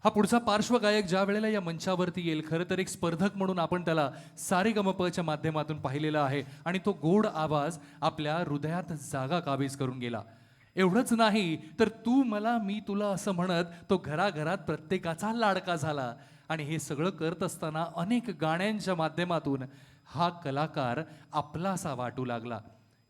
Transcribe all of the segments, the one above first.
हा पुढचा पार्श्वगायक ज्या वेळेला या मंचावरती येईल, खरं तर एक स्पर्धक म्हणून आपण त्याला सारेगमपच्या माध्यमातून पाहिलेला आहे आणि तो गोड आवाज आपल्या हृदयात जागा काबीज करून गेला. एवढंच नाही तर तू मला मी तुला असं म्हणत तो घराघरात प्रत्येकाचा लाडका झाला. आणि हे सगळं करत असताना अनेक गाण्यांच्या माध्यमातून हा कलाकार आपलासा वाटू लागला.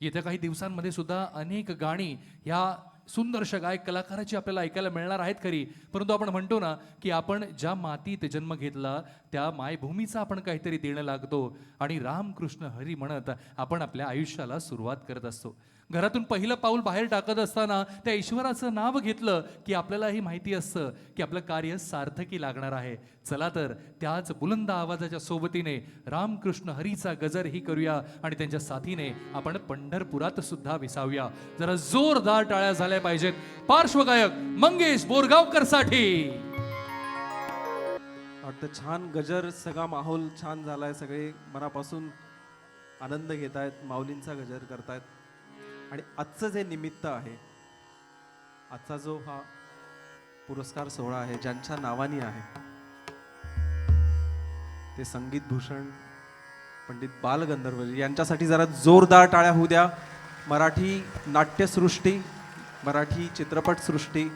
येत्या काही दिवसांमध्ये सुद्धा अनेक गाणी ह्या सुंदरशा गायक कलाकाराची आपल्याला ऐकायला मिळणार आहेत खरी, परंतु आपण म्हणतो ना की आपण ज्या मातीत जन्म घेतला त्या मायभूमीचा आपण काहीतरी देणं लागतो आणि रामकृष्ण हरी म्हणत आपण आपल्या आयुष्याला सुरुवात करत असतो. घरातून पहिलं पाऊल बाहेर टाकत असताना त्या ईश्वराचं नाव घेतलं की आपल्यालाही माहिती असतं की आपलं कार्य सार्थकी लागणार आहे. चला तर त्याच बुलंद आवाजाच्या सोबतीने रामकृष्ण हरीचा गजर ही करूया आणि त्यांच्या साथीने आपण पंढरपुरात सुद्धा विसावूया. जरा जोरदार टाळ्या झाल्या पाहिजेत पार्श्वगायक मंगेश बोरगावकर साठी. वाटतं छान गजर, सगळा माहोल छान झालाय, सगळे मनापासून आनंद घेत आहेत, माऊलींचा गजर करतायत. आणि आजचं जे निमित्त आहे, आजचा जो हा पुरस्कार सोहळा आहे ज्यांच्या नावानी आहे ते संगीत भूषण पंडित बालगंधर्वजी यांच्यासाठी जरा जोरदार टाळ्या होऊ द्या. मराठी नाट्यसृष्टी, मराठी चित्रपटसृष्टी,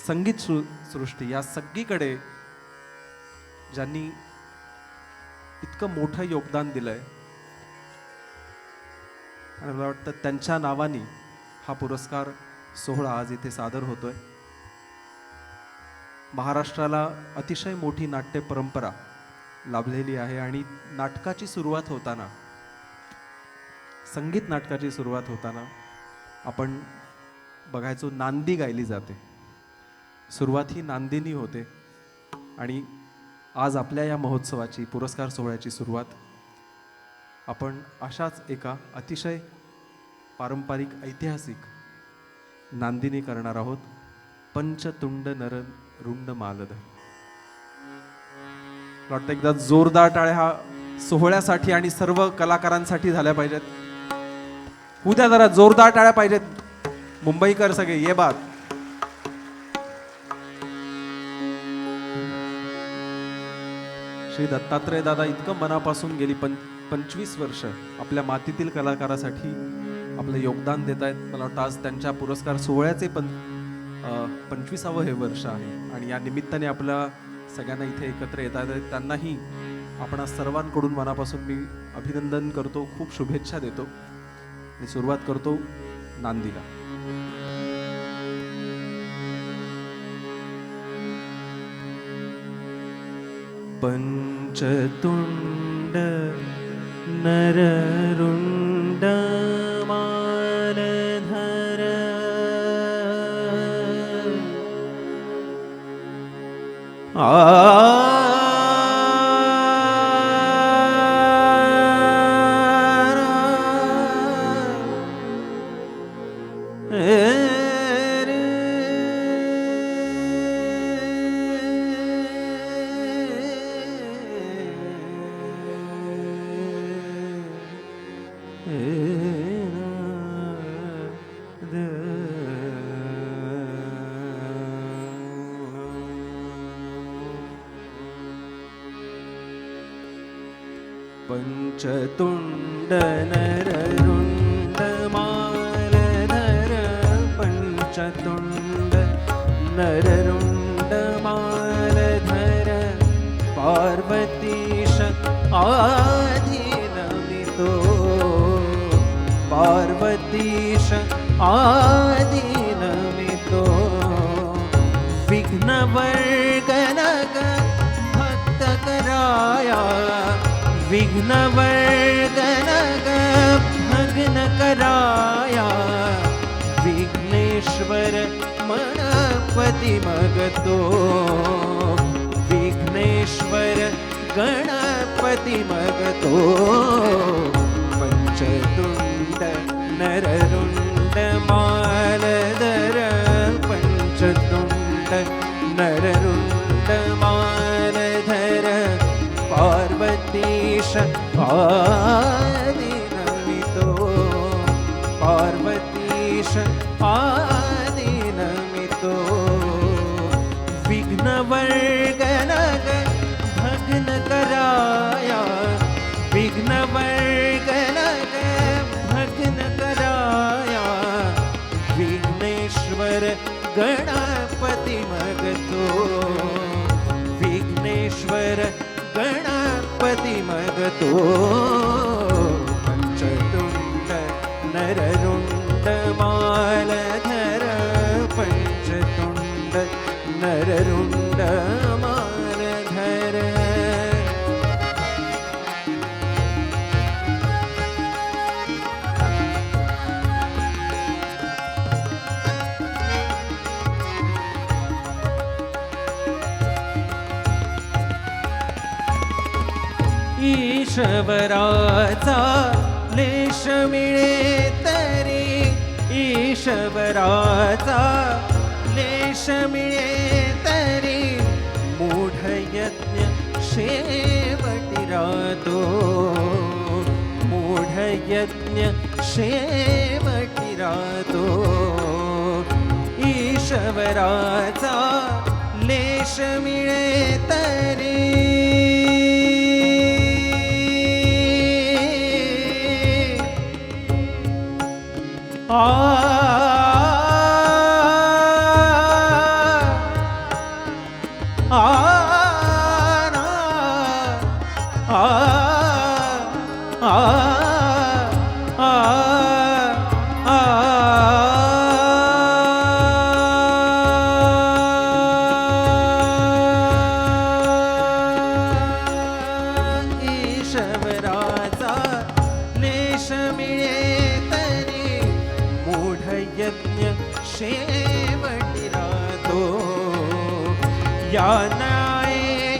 संगीत सृष्टी या सगळीकडे ज्यांनी इतकं मोठं योगदान दिलंय आणि मला वाटतं त्यांच्या नावानी हा पुरस्कार सोहळा आज इथे सादर होतोय. महाराष्ट्राला अतिशय मोठी नाट्य परंपरा लाभलेली आहे आणि नाटकाची सुरुवात होताना, संगीत नाटकाची सुरुवात होताना आपण बघायचो नांदी गायली जाते. सुरुवात ही नांदीनी होते आणि आज आपल्या या महोत्सवाची, पुरस्कार सोहळ्याची सुरुवात आपण अशाच एका अतिशय पारंपरिक ऐतिहासिक नांदीने करणार आहोत. पंचतुंड नर रुंड मालधर. वाटतं एकदा जोरदार टाळ्या हा सोहळ्यासाठी आणि सर्व कलाकारांसाठी झाल्या पाहिजेत. उद्या जरा जोरदार टाळ्या पाहिजेत. मुंबईकर सगळे ये बात. श्री दत्तात्रय दादा इतकं मनापासून गेली 25 वर्ष आपल्या मातीतील कलाकारासाठी आपलं योगदान देत आहेत. मला वाटतं आज त्यांच्या पुरस्कार सोहळ्याचे 25वे हे वर्ष आहे आणि या निमित्ताने आपल्या सगळ्यांना इथे एकत्र येतात. त्यांनाही आपण सर्वांकडून मनापासून मी अभिनंदन करतो, खूप शुभेच्छा देतो आणि सुरुवात करतो नांदीला. पंचतुंड नररुंड मालधर पंचतुंड नररुंड मालधर पंचतुंड नररुंड मालधर पार्वतीश आधीनमितो पार्वतीश आधीनमितो विघ्नवर्गनक भक्तकराया विघ्नवर्गनक भग्नकराया विघ्नेश्वर गणपति मगतो विघ्नेश्वर गणपति मगतो पंचतुंड नररुंड मालधर पंचतुंड नररुंड मालधर पार्वतीश आदिनमितो पार्वतीश आदिनमितो विघ्न विघ्नवर्गन भग्न कराया, विघ्नवर्गन भग्न कराया, विघ्नेश्वर गणपती मगतो, विघ्नेश्वर गणपती मगतो. पंचतुंड नररुंड मालधर, पंचतुंड नररुंड मालधर. ईशवराचा लेश मिळे तरी, ईशवराचा लेश मिळे तरी, मूढ यज्ञ शेवटी राहतो, मूढ यज्ञ शेवटी राहतो. ईशवराचा लेश मिळे तरी, आ आ ना, आ आ आ आ ईशवराचा लेश मिळे तरी, मूढ यज्ञ शेवटी राहतो. या न्याये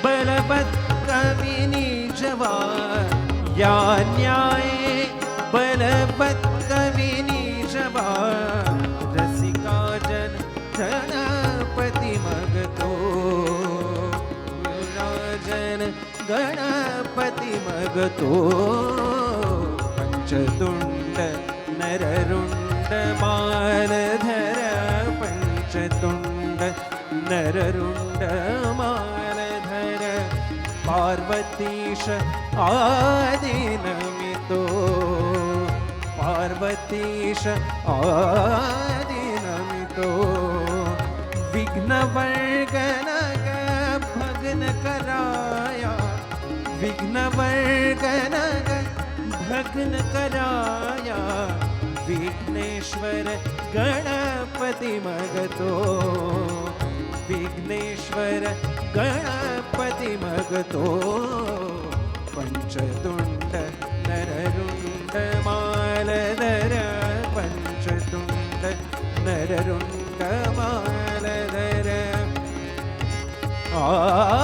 बलवत कविनी जवा, या न्याये बलवत कविनी जवा, रसिका जन गणपती मगतो, राजन गणपती मगतो. पंचतुंड नररुंड मालधर, पंचतुंड नररुंड मालधर. पार्वतीश आदिनमितो, पार्वतीश आदिनमितो. विघ्नवर्गन भग्न कराया, विघ्नवर्गन भग्न कराया, विघ्नेश्वर गणपती मगतो, विघ्नेश्वर गणपती मगतो. पंचतुंड नररुंड मालधर, पंचतुंड नररुंड मालधर. आ